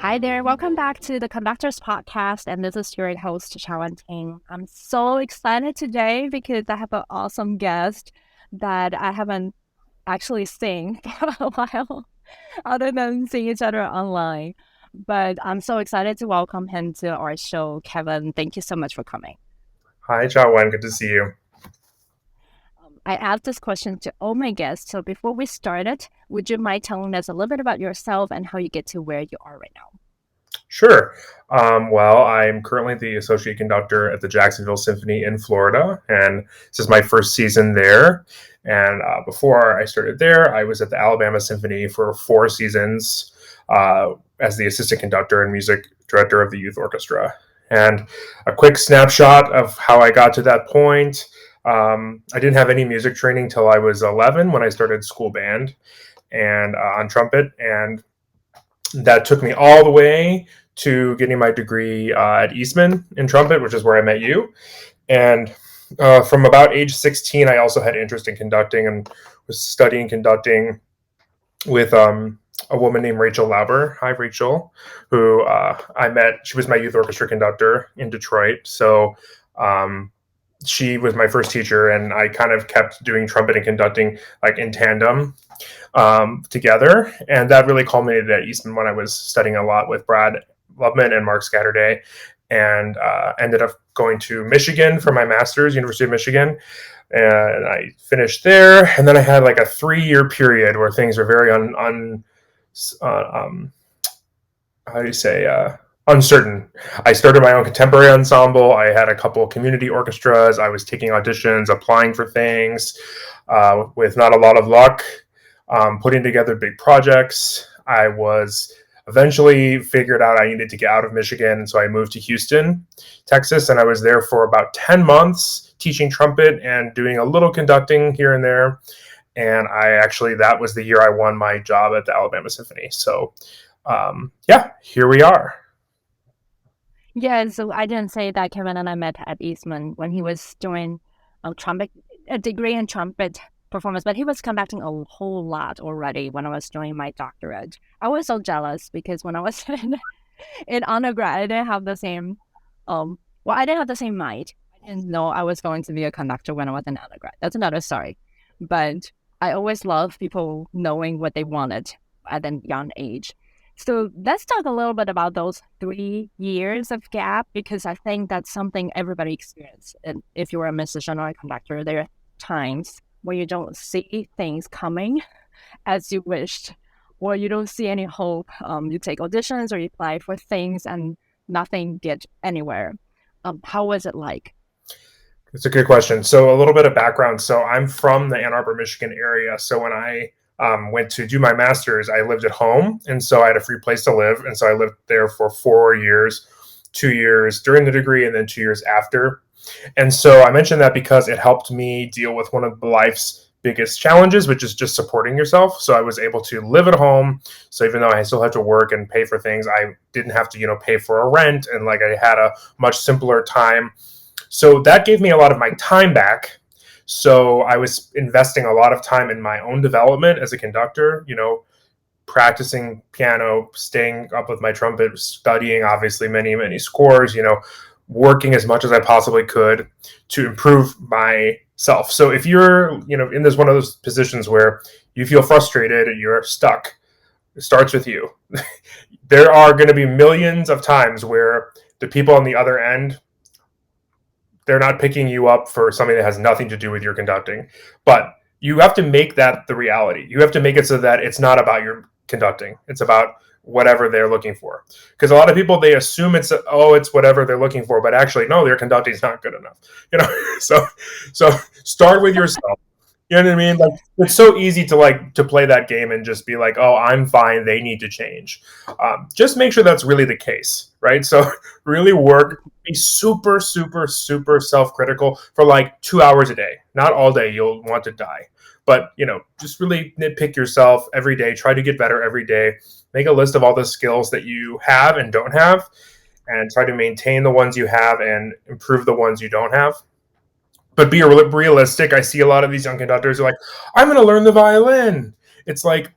Hi there, welcome back to the Conductors Podcast, and this is your host, Shawan Ting. I'm so excited today because I have an awesome guest that I haven't actually seen for a while, other than seeing each other online. But I'm so excited to welcome him to our show. Kevin, thank you so much for coming. Hi, Chawan. Good to see you. I asked this question to all my guests, so before we started, would you mind telling us a little bit about yourself and how you get to where you are right now? Sure. Well, I'm currently the Associate Conductor at the Jacksonville Symphony in Florida, and this is my first season there. And before I started there, I was at the Alabama Symphony for 4 seasons as the Assistant Conductor and Music Director of the Youth Orchestra. And a quick snapshot of how I got to that point. I didn't have any music training till I was 11 when I started school band and on trumpet, and that took me all the way to getting my degree at Eastman in trumpet, which is where I met you. And from about age 16, I also had interest in conducting and was studying conducting with a woman named Rachel Lauber. Hi, Rachel, who I met. She was my youth orchestra conductor in Detroit. So she was my first teacher, and I kind of kept doing trumpet and conducting like in tandem together. And that really culminated at Eastman when I was studying a lot with Brad Lubman and Mark Scatterday, and ended up going to Michigan for my master's, University of Michigan. And I finished there. And then I had like a 3-year period where things were very how do you say, uncertain. I started my own contemporary ensemble. I had a couple of community orchestras. I was taking auditions, applying for things with not a lot of luck, putting together big projects. I was eventually figured out I needed to get out of Michigan. So I moved to Houston, Texas, and I was there for about 10 months teaching trumpet and doing a little conducting here and there. And that was the year I won my job at the Alabama Symphony. So here we are. Yeah, so I didn't say that Kevin and I met at Eastman when he was doing a degree in trumpet performance, but he was conducting a whole lot already when I was doing my doctorate. I was so jealous because when I was in undergrad, I didn't have the same, I didn't have the same mind. I didn't know I was going to be a conductor when I was in undergrad. That's another story. But I always love people knowing what they wanted at a young age. So let's talk a little bit about those 3 years of gap, because I think that's something everybody experiences. And if you're a musician or a conductor, there are times where you don't see things coming as you wished, or you don't see any hope. You take auditions or you apply for things and nothing gets anywhere. How was it like? It's a good question. So a little bit of background. So I'm from the Ann Arbor, Michigan area. So when I went to do my master's, I lived at home. And so I had a free place to live. And so I lived there for 4 years, 2 years during the degree, and then 2 years after. And so I mentioned that because it helped me deal with one of life's biggest challenges, which is just supporting yourself. So I was able to live at home. So even though I still had to work and pay for things, I didn't have to, pay for a rent. And like I had a much simpler time. So that gave me a lot of my time back. So I was investing a lot of time in my own development as a conductor, practicing piano, staying up with my trumpet, studying obviously many, many scores, working as much as I possibly could to improve myself. So if you're, in this one of those positions where you feel frustrated and you're stuck, it starts with you. There are going to be millions of times where the people on the other end, they're not picking you up for something that has nothing to do with your conducting. But you have to make that the reality. You have to make it so that it's not about your conducting. It's about whatever they're looking for. Because a lot of people, they assume it's whatever they're looking for, but actually, no, their conducting is not good enough. So start with yourself. You know what I mean? Like, it's so easy to play that game and just be like, oh, I'm fine. They need to change. Just make sure that's really the case, right? So really work, be super, super, super self-critical for like 2 hours a day. Not all day. You'll want to die. But, just really nitpick yourself every day. Try to get better every day. Make a list of all the skills that you have and don't have, and try to maintain the ones you have and improve the ones you don't have. But be realistic. I see a lot of these young conductors who are like, I'm going to learn the violin. It's like,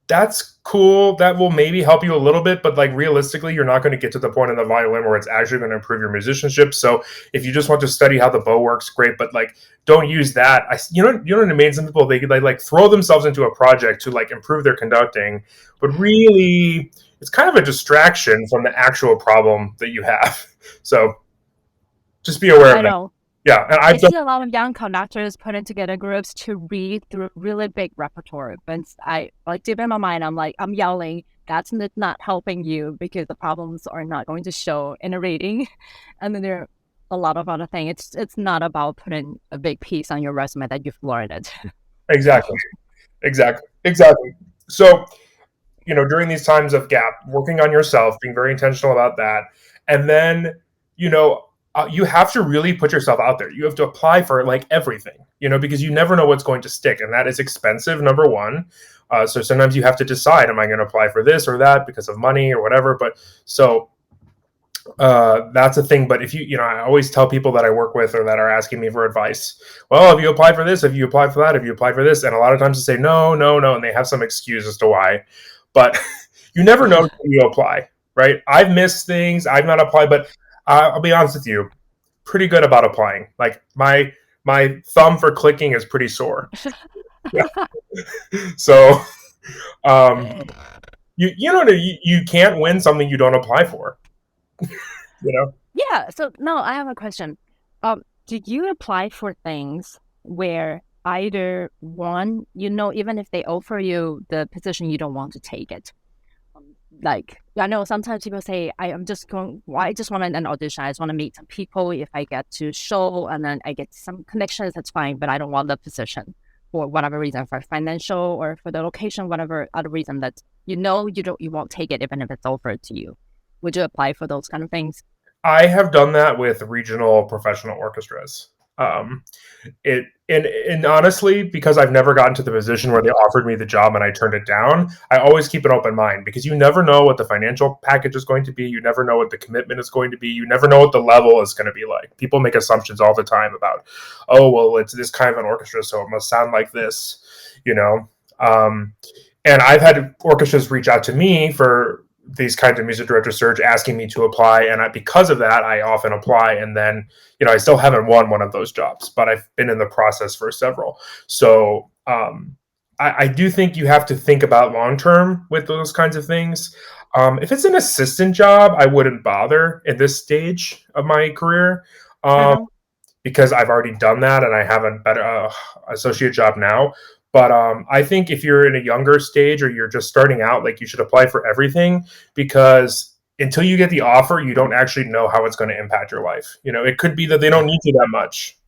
that's cool. That will maybe help you a little bit, but like realistically, you're not going to get to the point in the violin where it's actually going to improve your musicianship. So if you just want to study how the bow works, great, but like don't use that. You know what I mean? Some people they like throw themselves into a project to like improve their conducting, but really it's kind of a distraction from the actual problem that you have. So just be aware I of that. know. Yeah, and I I've done see a lot of young conductors putting together groups to read through really big repertoire. But I like deep in my mind, I'm like, I'm yelling. That's not helping you because the problems are not going to show in a reading. And then there are a lot of other things. It's not about putting a big piece on your resume that you've learned it. exactly, exactly. So during these times of gap, working on yourself, being very intentional about that. And then, you have to really put yourself out there. You have to apply for like everything, because you never know what's going to stick. And that is expensive, number one. So sometimes you have to decide, am I going to apply for this or that because of money or whatever? But so that's a thing. But if I always tell people that I work with or that are asking me for advice, well, have you applied for this? Have you applied for that? Have you applied for this? And a lot of times they say, no, no, no. And they have some excuse as to why. But you never know until you apply, right? I've missed things. I've not applied, but I'll be honest with you, pretty good about applying. Like my thumb for clicking is pretty sore. Yeah. So um, you can't win something you don't apply for. You know. Yeah. So no, I have a question. Did you apply for things where either one, even if they offer you the position, you don't want to take it? Like, I know sometimes people say, I just want an audition. I just want to meet some people. If I get to show and then I get some connections, that's fine. But I don't want the position for whatever reason, for financial or for the location, whatever other reason that you won't take it even if it's offered to you. Would you apply for those kind of things? I have done that with regional professional orchestras. Um, and honestly, because I've never gotten to the position where they offered me the job and I turned it down, I always keep an open mind because you never know what the financial package is going to be. You never know what the commitment is going to be. You never know what the level is going to be like. People make assumptions all the time about, oh, well, it's this kind of an orchestra, so it must sound like this, you know. Um, and I've had orchestras reach out to me for these kinds of music director search asking me to apply, and because of that I often apply, and then I still haven't won one of those jobs, but I've been in the process for several. So I do think you have to think about long term with those kinds of things. If it's an assistant job, I wouldn't bother at this stage of my career, um, Uh-huh. because I've already done that and I have a better associate job now. But I think if you're in a younger stage or you're just starting out, like, you should apply for everything, because until you get the offer, you don't actually know how it's going to impact your life. It could be that they don't need you that much,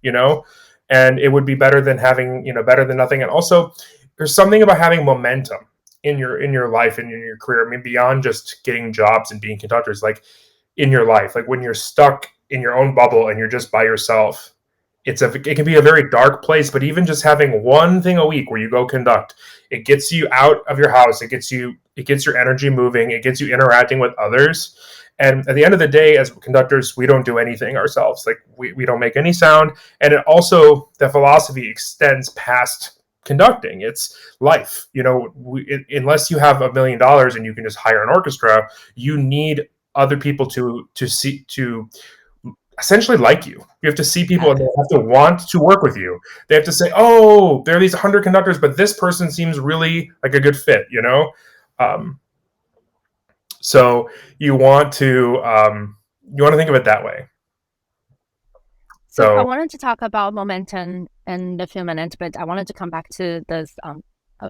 and it would be better than having, better than nothing. And also, there's something about having momentum in your life and in your career. I mean, beyond just getting jobs and being conductors, like in your life, like when you're stuck in your own bubble and you're just by yourself, it can be a very dark place. But even just having one thing a week where you go conduct, it gets you out of your house. It gets your energy moving. It gets you interacting with others. And at the end of the day, as conductors, we don't do anything ourselves. Like, we don't make any sound. And it also, the philosophy extends past conducting. It's life. Unless you have $1 million and you can just hire an orchestra, you need other people to essentially like you. You have to see people and they have to want to work with you. They have to say, oh, there are these 100 conductors, but this person seems really like a good fit, Um, so you want to think of it that way. So I So wanted to talk about momentum in a few minutes, but I wanted to come back to this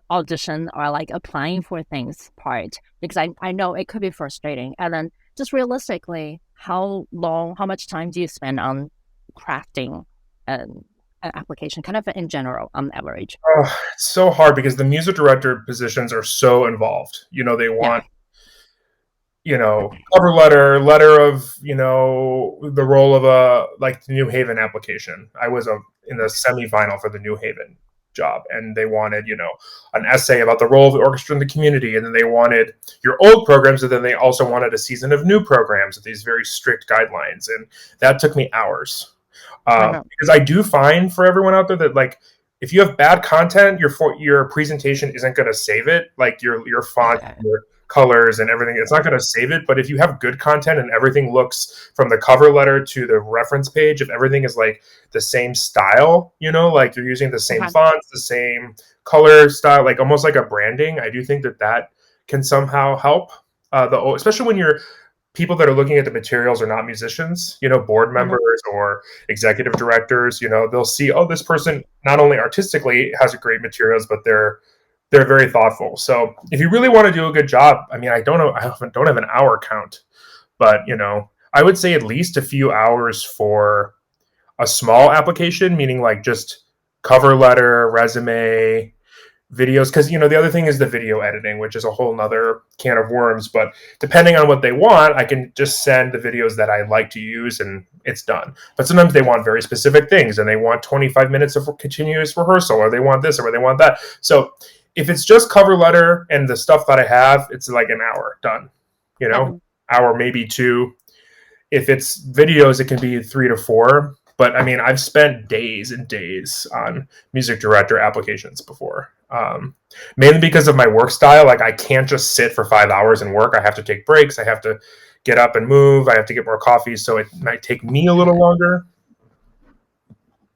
audition or like applying for things part, because I know it could be frustrating. And then just realistically, how much time do you spend on crafting an application, kind of in general, on average? it's so hard because the music director positions are so involved. They Yeah. want cover letter of, the role of like the New Haven application. I was in the semifinal for the New Haven job, and they wanted, an essay about the role of the orchestra in the community, and then they wanted your old programs, and then they also wanted a season of new programs with these very strict guidelines, and that took me hours. Uh-huh. Because I do find for everyone out there that, like, if you have bad content, your presentation isn't going to save it. Like your font, Yeah. your colors, and everything, it's not going to save it. But if you have good content and everything looks from the cover letter to the reference page, if everything is like the same style, like you're using the same Uh-huh. fonts, the same color style, like almost like a branding, I do think that can somehow help. Especially when you're people that are looking at the materials are not musicians, board Mhm. members or executive directors, they'll see, oh, this person not only artistically has great materials, but they're very thoughtful. So if you really want to do a good job, I mean, I don't have an hour count, but I would say at least a few hours for a small application, meaning like just cover letter, resume, videos, because the other thing is the video editing, which is a whole nother can of worms. But depending on what they want, I can just send the videos that I like to use and it's done. But sometimes they want very specific things and they want 25 minutes of continuous rehearsal, or they want this or they want that. So if it's just cover letter and the stuff that I have, it's like an hour done, Uh-huh. hour, maybe two. If it's videos, it can be 3 to 4. But I mean, I've spent days and days on music director applications before, mainly because of my work style. Like I can't just sit for 5 hours and work. I have to take breaks. I have to get up and move. I have to get more coffee. So it might take me a little longer.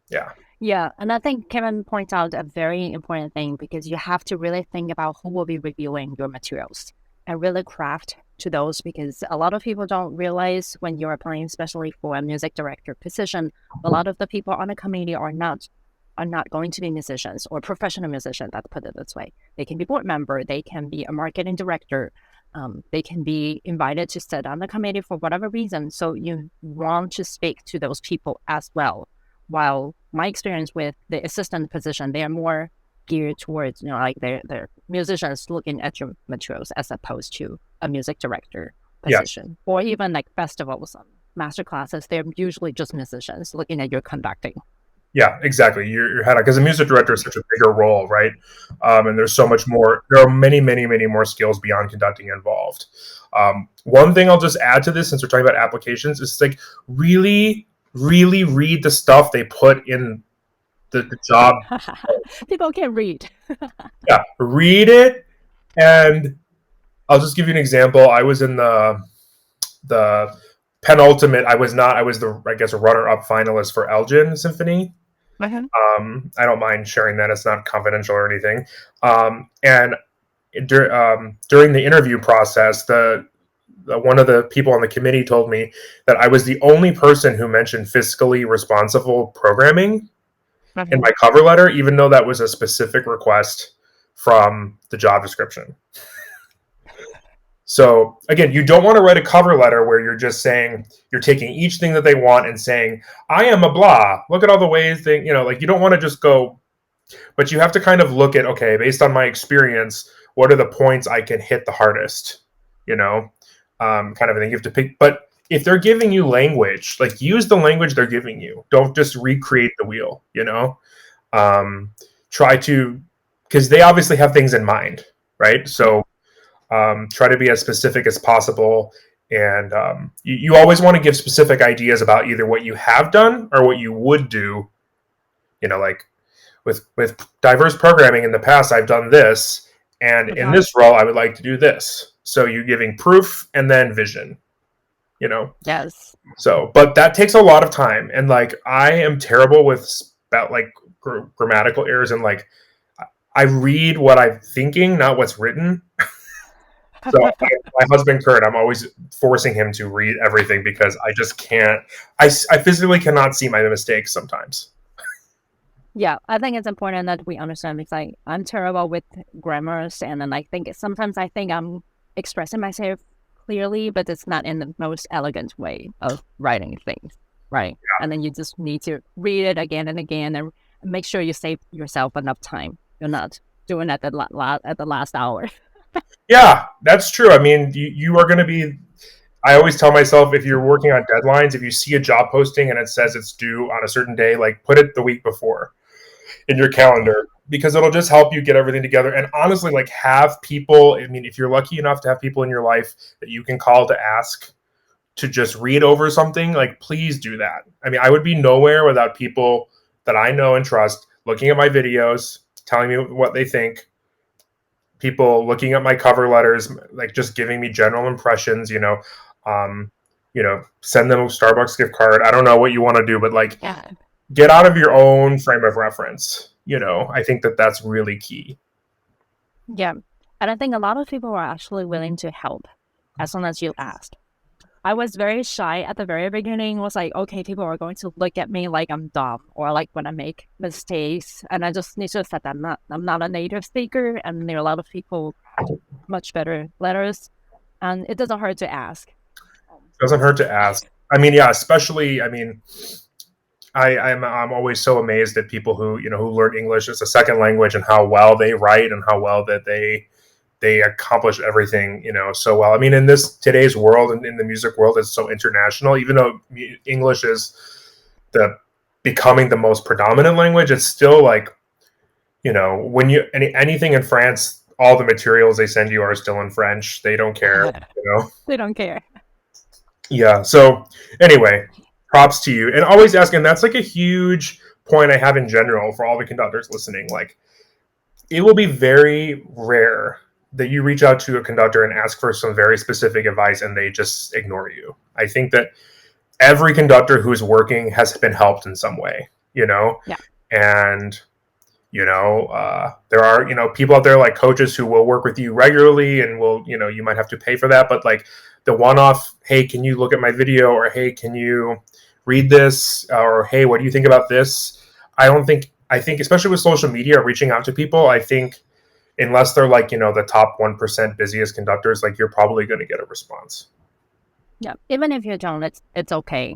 Yeah. Yeah, and I think Kevin points out a very important thing, because you have to really think about who will be reviewing your materials and really craft to those, because a lot of people don't realize when you're applying, especially for a music director position, a lot of the people on the committee are not going to be musicians or professional musicians. Let's put it this way: they can be board member, they can be a marketing director, they can be invited to sit on the committee for whatever reason. So you want to speak to those people as well. While my experience with the assistant position, they are more geared towards, like they're musicians looking at your materials as opposed to a music director Yeah. position. Or even like festivals, master classes, they're usually just musicians looking at your conducting. Yeah, exactly. You're head on, because a music director is such a bigger role, right? And there's so much more. There are many, many, many more skills beyond conducting involved. One thing I'll just add to this, since we're talking about applications, is like really, really read the stuff they put in the job. People can read. Yeah, read it. And I'll just give you an example. I was in the penultimate. I was not. I was the, I guess, a runner-up finalist for Elgin Symphony. Uh-huh. I don't mind sharing that. It's not confidential or anything. And during the interview process, one of the people on the committee told me that I was the only person who mentioned fiscally responsible programming in Uh-huh. my cover letter, even though that was a specific request from the job description. So again, you don't want to write a cover letter where you're just saying, you're taking each thing that they want and saying, I am a blah. Look at all the ways that, like you don't want to just go, but you have to kind of look at, okay, based on my experience, what are the points I can hit the hardest, kind of thing. You have to pick, but if they're giving you language, like use the language they're giving you. Don't just recreate the wheel, try to, because they obviously have things in mind, right? So try to be as specific as possible. And you always want to give specific ideas about either what you have done or what you would do. Like with diverse programming in the past, I've done this, and in Uh-huh. this role, I would like to do this. So you're giving proof and then vision. Yes. So, but that takes a lot of time, and like I am terrible with about like grammatical errors, and like I read what I'm thinking, not what's written. So my husband Kurt, I'm always forcing him to read everything because I just can't. I physically cannot see my mistakes sometimes. Yeah, I think it's important that we understand, because I'm terrible with grammars, and then sometimes I think I'm expressing myself clearly, but it's not in the most elegant way of writing things, right? Yeah. And then you just need to read it again and again and make sure you save yourself enough time. You're not doing it at the last hour. Yeah, that's true. I mean, you are going to be. I always tell myself, if you're working on deadlines, if you see a job posting and it says it's due on a certain day, like put it the week before in your calendar, because it'll just help you get everything together. And honestly, like have people. I mean, if you're lucky enough to have people in your life that you can call to ask to just read over something, like please do that. I mean, I would be nowhere without people that I know and trust looking at my videos, telling me what they think, people looking at my cover letters, like just giving me general impressions, um, send them a Starbucks gift card. I don't know what you want to do, but like Yeah. get out of your own frame of reference. I think that that's really key. Yeah. And I think a lot of people are actually willing to help as long as you ask. I was very shy at the very beginning. Was like, okay, people are going to look at me like I'm dumb or like when I make mistakes. And I just need to accept that I'm not a native speaker, and there are a lot of people much better letters, and it doesn't hurt to ask. Doesn't hurt to ask. I mean, yeah, especially. I mean, I'm always so amazed at people who learn English as a second language and how well they write and how well that they accomplish everything so well. I mean, in this today's world and in the music world, it's so international. Even though English is becoming the most predominant language, it's still like when anything in France, all the materials they send you are still in French. They don't care. They don't care. Yeah. So anyway, props to you, and always asking. That's like a huge point I have in general for all the conductors listening. Like, it will be very rare that you reach out to a conductor and ask for some very specific advice and they just ignore you. I think that every conductor who's working has been helped in some way, Yeah. And there are people out there like coaches who will work with you regularly and will you might have to pay for that, but like the one-off, hey, can you look at my video, or hey, can you read this, or hey, what do you think about this? I think especially with social media, reaching out to people, I think unless they're like the top 1% busiest conductors, like you're probably going to get a response. Yeah, even if you don't, it's okay.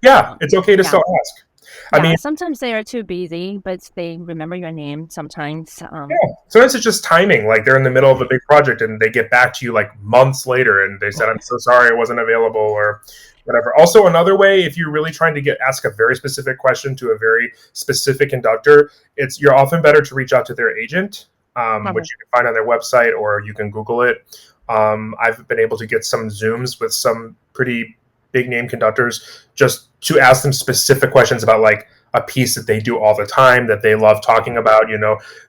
Yeah, it's okay to still ask. I mean, sometimes they are too busy, but they remember your name sometimes. Yeah, sometimes it's just timing. Like they're in the middle of a big project and they get back to you like months later and they said, I'm so sorry I wasn't available or whatever. Also, another way, if you're really trying to ask a very specific question to a very specific conductor, you're often better to reach out to their agent, which you can find on their website or you can Google it. I've been able to get some Zooms with some pretty big name conductors just to ask them specific questions about like a piece that they do all the time that they love talking about,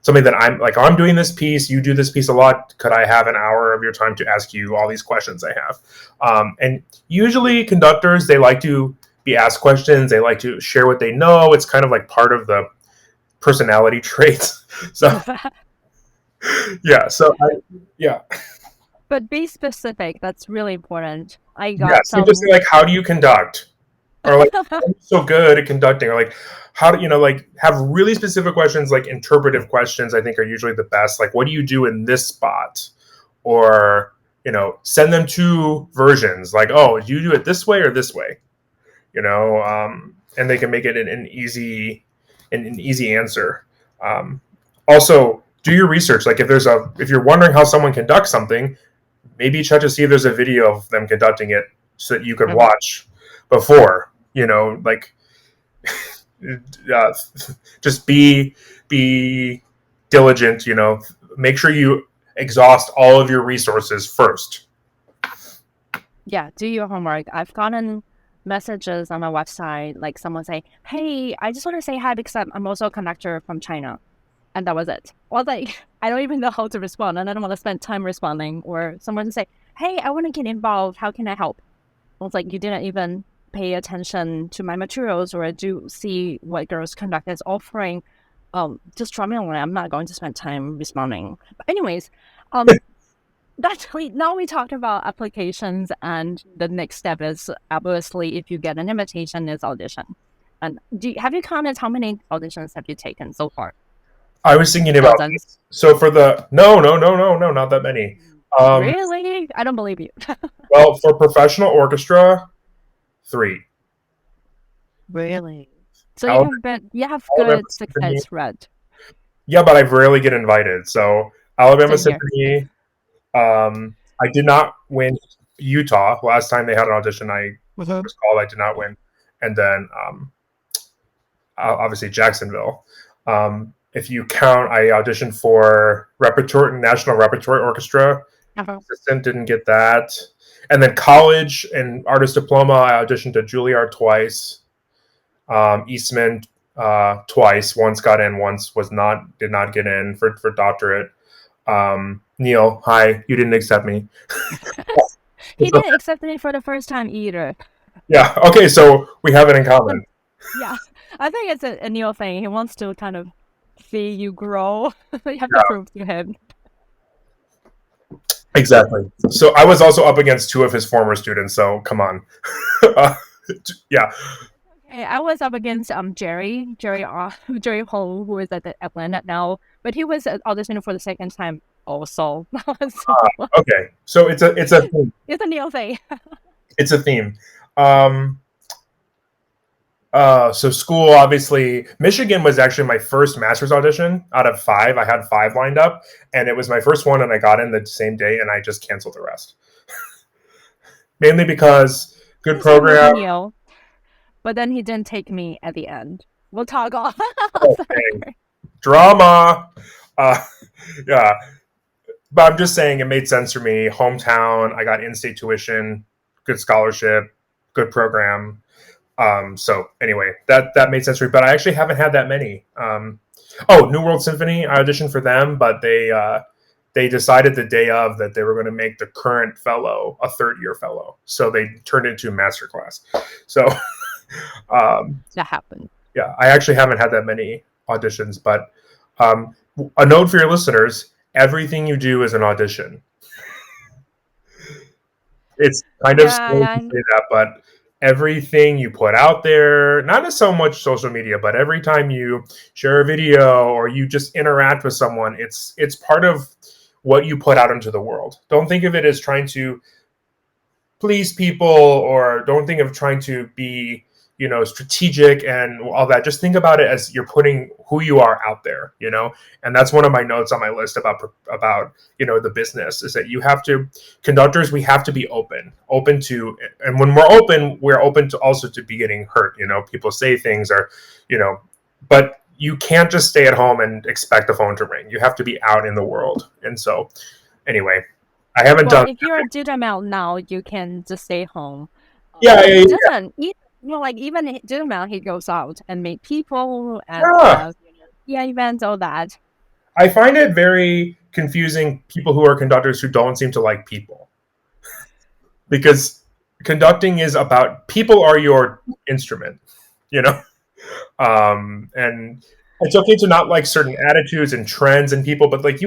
something that I'm like, oh, I'm doing this piece, you do this piece a lot, could I have an hour of your time to ask you all these questions I have? And usually conductors, they like to be asked questions, they like to share what they know. It's kind of like part of the personality traits. So yeah, yeah. But be specific. That's really important. I got so just say like, how do you conduct? Or like, I'm so good at conducting, or like, how do like have really specific questions, like interpretive questions, I think are usually the best. Like, what do you do in this spot? Or, send them two versions, like, oh, do you do it this way or this way? And they can make it an easy answer. Also, do your research. Like if you're wondering how someone conducts something, maybe check to see if there's a video of them conducting it so that you can watch before, like just be diligent, make sure you exhaust all of your resources first. Yeah, do your homework. I've gotten messages on my website, like someone say, hey, I just want to say hi because I'm also a conductor from China. And that was it. Well, like, I don't even know how to respond, and I don't want to spend time responding. Or someone say, hey, I want to get involved. How can I help? I was like, you didn't even pay attention to my materials or do see what Girls Conduct is offering. Just drop me a line. I'm not going to spend time responding. But anyways, now we talked about applications, and the next step is obviously if you get an invitation is audition. And have you counted how many auditions have you taken so far? I was thinking about so for the no, not that many. Really? I don't believe you. Well, for professional orchestra, 3. Really? So you have good success rate. Yeah, but I rarely get invited. So Alabama Symphony, I did not win Utah. Last time they had an audition, I was called. I did not win. And then obviously Jacksonville. If you count, I auditioned for National Repertory Orchestra. Assistant, didn't get that. And then college and artist diploma, I auditioned to Juilliard twice. Eastman, twice. Once got in, once did not get in for doctorate. Neil, hi, you didn't accept me. He didn't accept me for the first time either. Yeah, okay, so we have it in common. Yeah, I think it's a Neil thing. He wants to kind of see you grow. You have Yeah. to prove to him. Exactly. So I was also up against two of his former students, so come on. Yeah. Okay, I was up against Jerry Hall, who is at the Atlanta now, but he was auditioning for the second time also. So Okay. So it's a theme. it's a Neil thing. It's a theme. So school, obviously, Michigan was actually my first master's audition out of 5. I had 5 lined up, and it was my first one, and I got in the same day, and I just canceled the rest. Mainly because good program. Neil, but then he didn't take me at the end. We'll talk off. Okay. Drama. Yeah. But I'm just saying it made sense for me. Hometown, I got in-state tuition, good scholarship, good program. So anyway, that made sense for me. But I actually haven't had that many. New World Symphony, I auditioned for them, but they decided the day of that they were going to make the current fellow a third-year fellow. So they turned it into a master class. So that happened. Yeah, I actually haven't had that many auditions, but a note for your listeners, everything you do is an audition. It's kind of strange to say that, but everything you put out there, not so much social media, but every time you share a video or you just interact with someone, it's part of what you put out into the world. Don't think of it as trying to please people, or don't think of trying to be, strategic and all that. Just think about it as you're putting who you are out there, and that's one of my notes on my list about the business, is that conductors, we have to be open to, and when we're open to also to be getting hurt. People say things, or but you can't just stay at home and expect the phone to ring. You have to be out in the world. And so anyway, I haven't done. If you're a Dudamel now, you can just stay home. Yeah. Even Dudamel, he goes out and meet people and events, all that. I find it very confusing, people who are conductors who don't seem to like people, because conducting is about people are your instrument, and it's okay to not like certain attitudes and trends and people, but like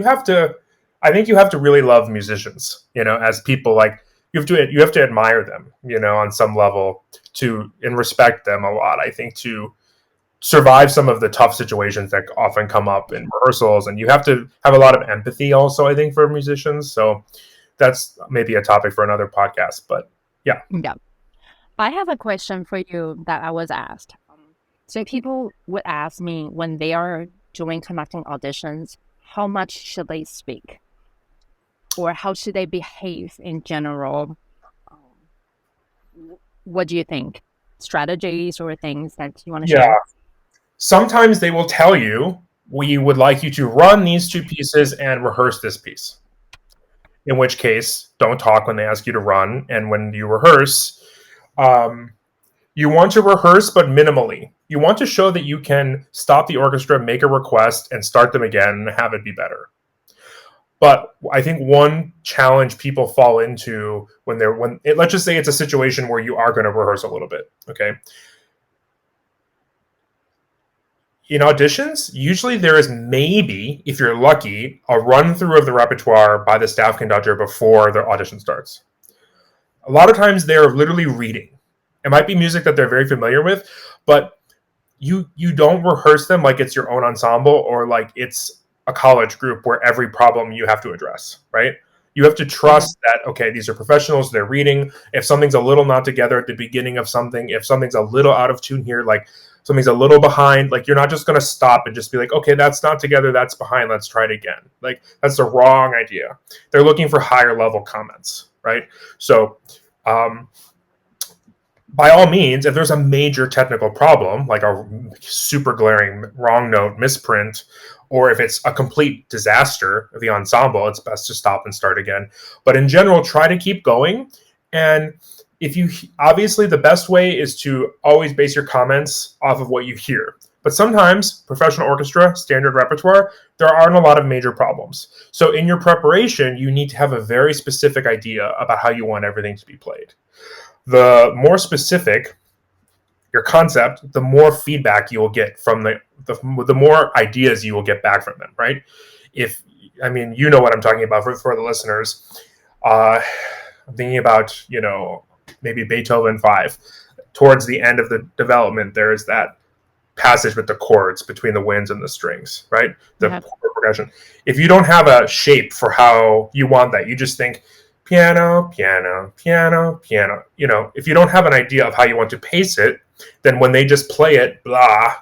I think you have to really love musicians, as people. Like you have to admire them, on some level, and respect them a lot, I think, to survive some of the tough situations that often come up in rehearsals. And you have to have a lot of empathy also, I think, for musicians. So that's maybe a topic for another podcast, but yeah. I have a question for you that I was asked. So people would ask me when they are doing conducting auditions, how much should they speak? Or how should they behave in general? What do you think? Strategies or things that you want to share? Sometimes they will tell you, we would like you to run these 2 pieces and rehearse this piece. In which case, don't talk when they ask you to run. And when you rehearse, you want to rehearse, but minimally. You want to show that you can stop the orchestra, make a request, and start them again and have it be better. But I think one challenge people fall into let's just say it's a situation where you are going to rehearse a little bit, okay? In auditions, usually there is maybe, if you're lucky, a run-through of the repertoire by the staff conductor before the audition starts. A lot of times they're literally reading. It might be music that they're very familiar with, but you don't rehearse them like it's your own ensemble or like it's a college group where every problem you have to address, right? You have to trust that, okay, these are professionals, they're reading. If something's a little not together at the beginning of something, if something's a little out of tune here, like something's a little behind, like you're not just going to stop and just be like, okay, that's not together, that's behind, let's try it again. Like that's the wrong idea. They're looking for higher level comments, right? So, by all means, if there's a major technical problem, like a super glaring wrong note, misprint, or if it's a complete disaster of the ensemble, it's best to stop and start again. But in general, try to keep going. And obviously the best way is to always base your comments off of what you hear. But sometimes professional orchestra, standard repertoire, there aren't a lot of major problems. So in your preparation, you need to have a very specific idea about how you want everything to be played. The more specific your concept, the more feedback you will get from the more ideas you will get back from them, right? If I mean, you know what I'm talking about for the listeners. I'm thinking about, maybe Beethoven 5. Towards the end of the development, there's that passage with the chords between the winds and the strings, right? The chord progression. If you don't have a shape for how you want that, you just think piano, piano, piano, piano. If you don't have an idea of how you want to pace it, then when they just play it, blah,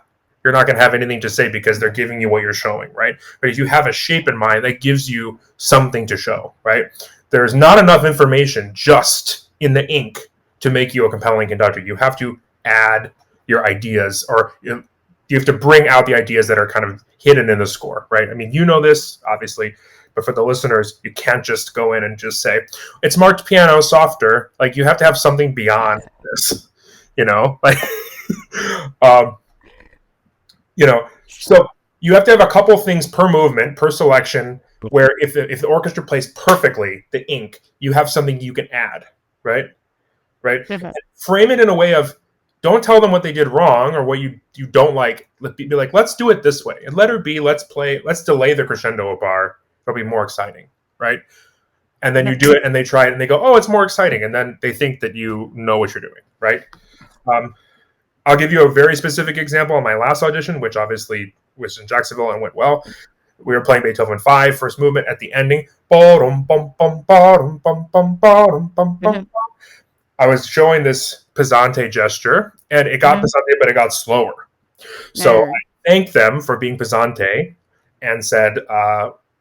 you're not going to have anything to say because they're giving you what you're showing, right? But if you have a shape in mind, that gives you something to show, right? There's not enough information just in the ink to make you a compelling conductor. You have to add your ideas, or you have to bring out the ideas that are kind of hidden in the score, right? I mean, you know this, obviously, but for the listeners, you can't just go in and just say, it's marked piano softer. Like, you have to have something beyond this, like, so you have to have a couple things per movement, per selection, where if the orchestra plays perfectly the ink, you have something you can add, right? Frame it in a way of, don't tell them what they did wrong or what you don't like. Be like, let's do it this way. And letter B, let's delay the crescendo a bar. It'll be more exciting, right? And then you do it and they try it and they go, oh, it's more exciting. And then they think that you know what you're doing, right? I'll give you a very specific example on my last audition, which obviously was in Jacksonville and went well. We were playing Beethoven 5, first movement. At the ending, I was showing this pesante gesture, and it got pesante, but it got slower. So I thanked them for being pesante and said,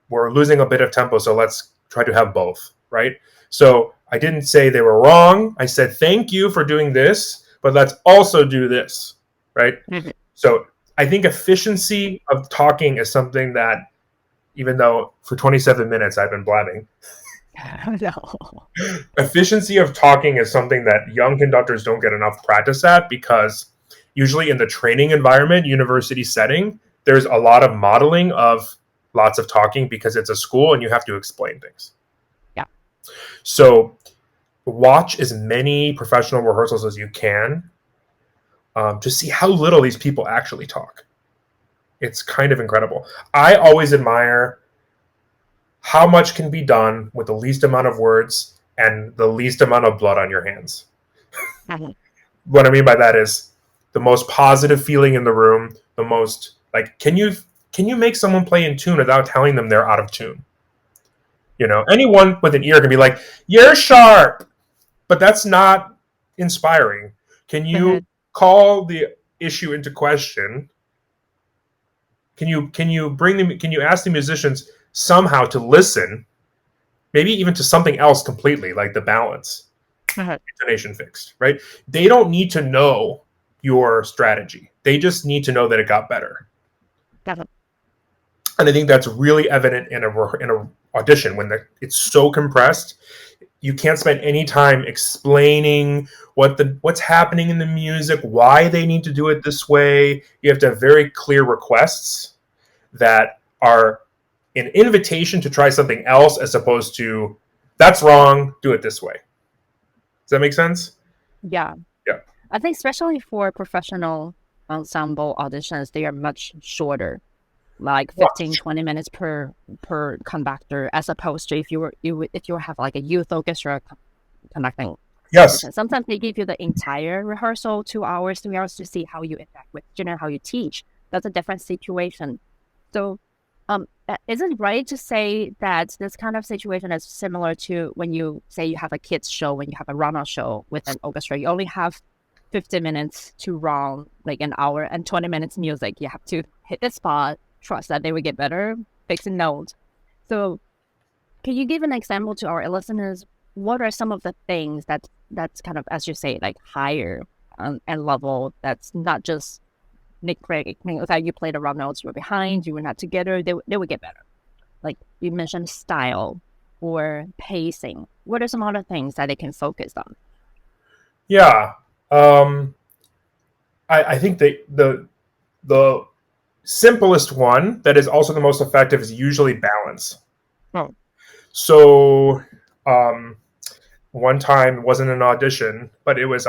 we're losing a bit of tempo, so let's try to have both, right? So I didn't say they were wrong. I said, thank you for doing this, but let's also do this, right? So I think efficiency of talking is something that, even though for 27 minutes I've been blabbing, efficiency of talking is something that young conductors don't get enough practice at, because usually in the training environment, university setting, there's a lot of modeling of lots of talking because it's a school and you have to explain things. Yeah. So watch as many professional rehearsals as you can to see how little these people actually talk. It's kind of incredible. I always admire how much can be done with the least amount of words and the least amount of blood on your hands. What I mean by that is the most positive feeling in the room, the most, like, can you make someone play in tune without telling them they're out of tune? Anyone with an ear can be like, you're sharp, but that's not inspiring. Can you call the issue into question? Can you ask the musicians somehow to listen, maybe even to something else completely, like the balance, intonation fixed, right? They don't need to know your strategy. They just need to know that it got better. Got it. And I think that's really evident in a audition when it's so compressed. You can't spend any time explaining what's happening in the music, why they need to do it this way. You have to have very clear requests that are an invitation to try something else, as opposed to, that's wrong, do it this way. Does that make sense? Yeah. Yeah. I think especially for professional ensemble auditions, they are much shorter, like 15, 20 minutes per conductor, as opposed to if you have like a youth orchestra conducting. Yes. Sometimes they give you the entire rehearsal, 2 hours, 3 hours, to see how you interact with students, how you teach. That's a different situation. So is it right to say that this kind of situation is similar to when you say you have a kids show, when you have a run-out show with an orchestra? You only have 50 minutes to run, like an hour, and 20 minutes music. You have to hit the spot, trust that they will get better, fix a note. So can you give an example to our listeners? What are some of the things that's kind of, as you say, like higher and level, that's not just nitpicking, that you played the wrong notes, you were behind, you were not together, they would get better. Like you mentioned style or pacing. What are some other things that they can focus on? Yeah. I think the The simplest one that is also the most effective is usually balance. Oh. So one time, it wasn't an audition, but it was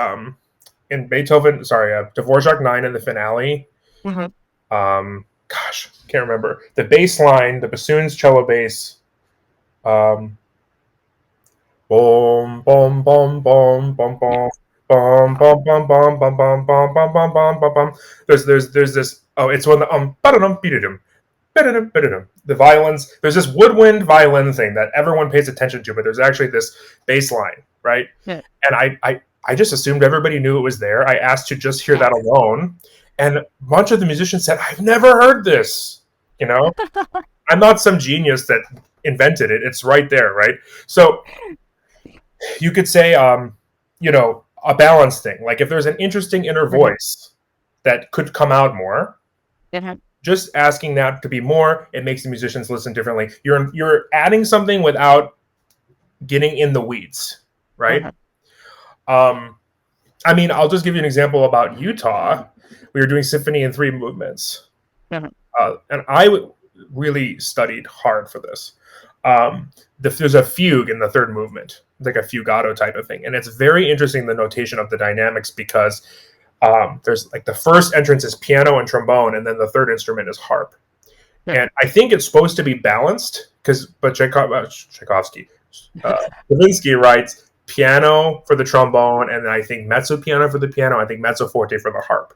in Beethoven, Dvorak 9 in the finale. Gosh, can't remember. The bass line, the bassoons, cello bass, boom, boom, boom, boom, boom, boom. Bum bum bum bum bum bum bum bum bum bum bum bum. There's this. Oh, it's when the the violins. There's this woodwind violin thing that everyone pays attention to, but there's actually this bass line, right? Yeah. And I just assumed everybody knew it was there. I asked to just hear that alone, and a bunch of the musicians said, "I've never heard this." You know, I'm not some genius that invented it. It's right there, right? So you could say, you know, a balance thing. Like if there's an interesting inner voice that could come out more, just asking that to be more, it makes the musicians listen differently. You're adding something without getting in the weeds, right? I mean, I'll just give you an example about Utah. We were doing symphony in 3 movements, and I really studied hard for this. There's a fugue in the 3rd movement, like a fugato type of thing, and it's very interesting, the notation of the dynamics, because there's like the first entrance is piano and trombone, and then the 3rd instrument is harp. And I think it's supposed to be balanced, but Tchaikovsky, Stravinsky writes piano for the trombone, and then I think mezzo piano for the piano, I think mezzo forte for the harp.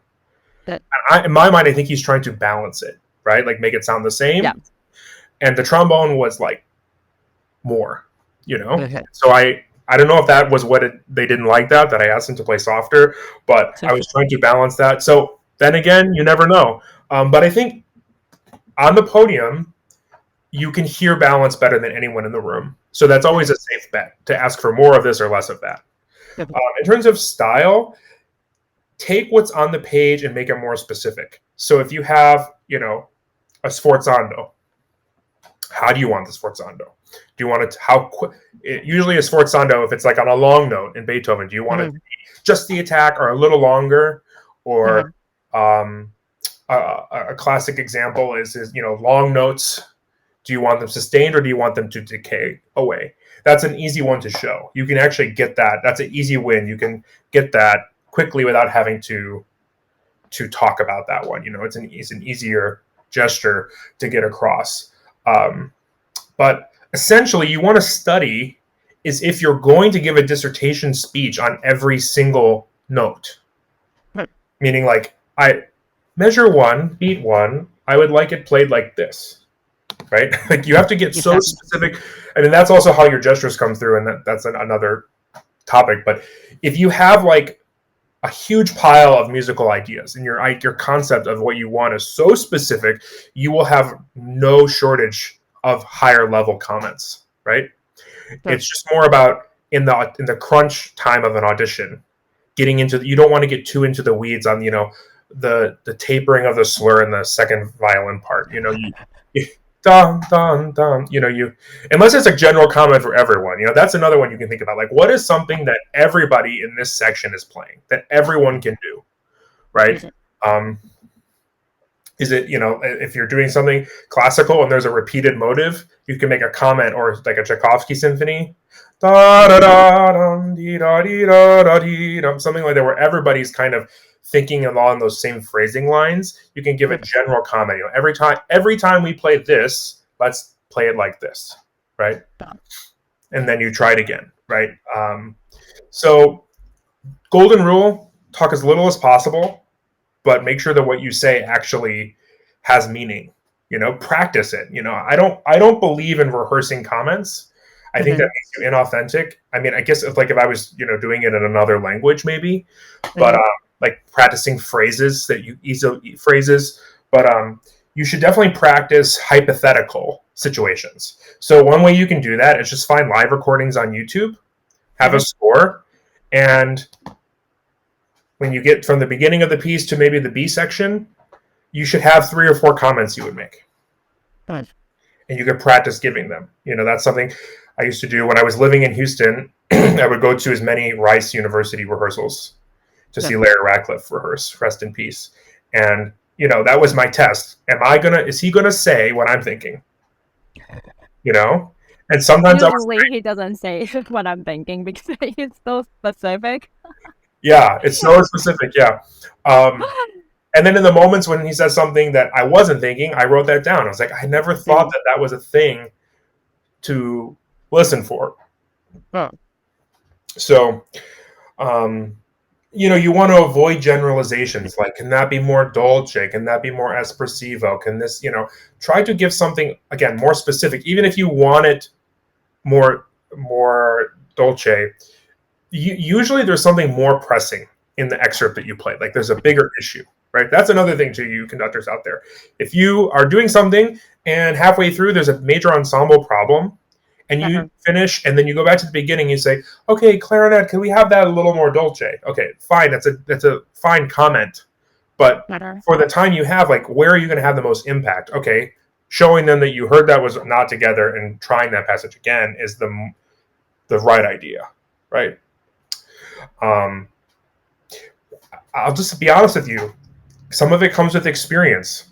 In my mind, I think he's trying to balance it, right? Like make it sound the same. Yeah. And the trombone was like more, you know? So I don't know if that was what they didn't like that I asked him to play softer, but I was trying to balance that. So then again, you never know. But I think on the podium, you can hear balance better than anyone in the room. So that's always a safe bet to ask for more of this or less of that. In terms of style, take what's on the page and make it more specific. So if you have, you know, a sforzando, how do you want the sforzando? Do you want it usually a sforzando, if it's like on a long note in Beethoven, do you want it to be just the attack or a little longer? Or a classic example is, you know, long notes. Do you want them sustained or do you want them to decay away? That's an easy one to show. You can actually get that. That's an easy win. You can get that quickly without having to talk about that one. You know, it's an easier gesture to get across. But essentially, you want to study is if you're going to give a dissertation speech on every single note. Meaning, like, measure 1, beat 1, I would like it played like this. Right? Like, you have to get so specific. I mean, that's also how your gestures come through, and that's another topic. But if you have, like, a huge pile of musical ideas and your concept of what you want is so specific, you will have no shortage of higher level comments, right? It's just more about in the crunch time of an audition, getting into you don't want to get too into the weeds on, you know, the tapering of the slur in the second violin part. You know, you dun dun dun. You know, unless it's a general comment for everyone. You know, that's another one you can think about. Like, what is something that everybody in this section is playing that everyone can do, right? Is it, you know, if you're doing something classical and there's a repeated motive, you can make a comment, or like a Tchaikovsky symphony, da da da dum dee da dee da da dee dum, something like that, where everybody's kind of thinking along those same phrasing lines. You can give a general comment. You know, every time we play this, let's play it like this, right? And then you try it again, right? So, golden rule: talk as little as possible, but make sure that what you say actually has meaning. You know, practice it. You know, I don't believe in rehearsing comments. I think that makes you inauthentic. I mean, I guess if I was, you know, doing it in another language, maybe, but like practicing phrases that you but you should definitely practice hypothetical situations. So one way you can do that is just find live recordings on YouTube, have a score, and when you get from the beginning of the piece to maybe the B section, you should have 3 or 4 comments you would make. And you could practice giving them. You know, that's something I used to do when I was living in Houston. I would go to as many Rice University rehearsals to see Larry Radcliffe rehearse, rest in peace. And That was my test. Is he gonna say what I'm thinking? You know? And sometimes I was, Usually he doesn't say what I'm thinking because he's so specific. yeah, it's so specific, yeah. Um, and then in the moments when he says something that I wasn't thinking, I wrote that down. I was like, I never thought Mm. that that was a thing to listen for. Oh, So, um, you want to avoid generalizations like, can that be more dolce? Can that be more espressivo? Can this, try to give something, again, more specific, even if you want it more dolce. Usually there's something more pressing in the excerpt that you played. Like there's a bigger issue, right? That's another thing to you conductors out there. If you are doing something and halfway through there's a major ensemble problem, and you uh-huh. finish and then you go back to the beginning, you say, okay, clarinet, can we have that a little more dolce? Okay, fine, that's a fine comment. But Better. for the time you have, like, where are you going to have the most impact? Okay, showing them that you heard that was not together and trying that passage again is the right idea, right? um, I'll just be honest with you. Some of it comes with experience.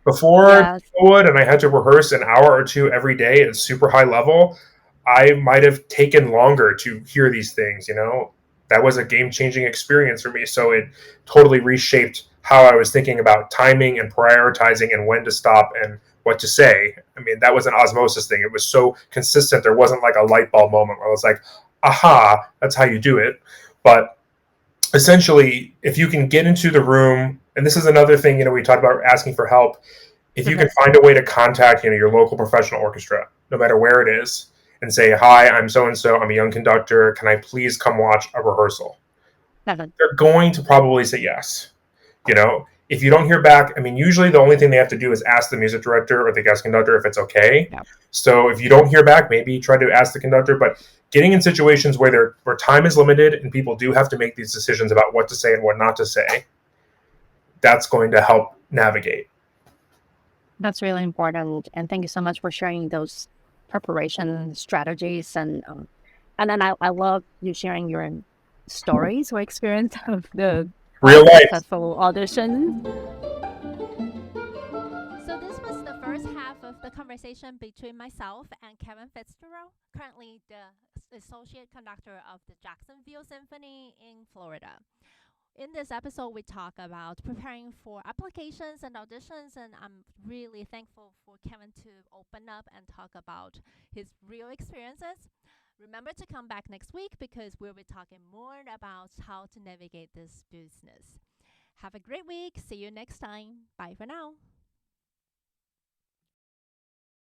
Before Yes. Tanglewood, and I had to rehearse an hour or two every day at super high level, I might have taken longer to hear these things. That was a game changing experience for me. So it totally reshaped how I was thinking about timing and prioritizing and when to stop and what to say. I mean, that was an osmosis thing. It was so consistent. There wasn't like a light bulb moment where I was like, aha, that's how you do it. But essentially, if you can get into the room, and this is another thing, we talked about asking for help. If you can Mhm. find a way to contact, your local professional orchestra, no matter where it is, and say, "Hi, I'm so and so. I'm a young conductor. Can I please come watch a rehearsal?" Better. They're going to probably say yes. If you don't hear back, I mean, usually the only thing they have to do is ask the music director or the guest conductor if it's okay. Yeah. So if you don't hear back, maybe try to ask the conductor. But getting in situations where time is limited and people do have to make these decisions about what to say and what not to say, that's going to help navigate. That's really important. And thank you so much for sharing those preparation strategies. And then I love you sharing your stories or experience of the Real life. successful auditions. So this was the first half of the conversation between myself and Kevin Fitzgerald, currently the Associate Conductor of the Jacksonville Symphony in Florida. In this episode, we talk about preparing for applications and auditions, and I'm really thankful for Kevin to open up and talk about his real experiences. Remember to come back next week because we'll be talking more about how to navigate this business. Have a great week. See you next time. Bye for now.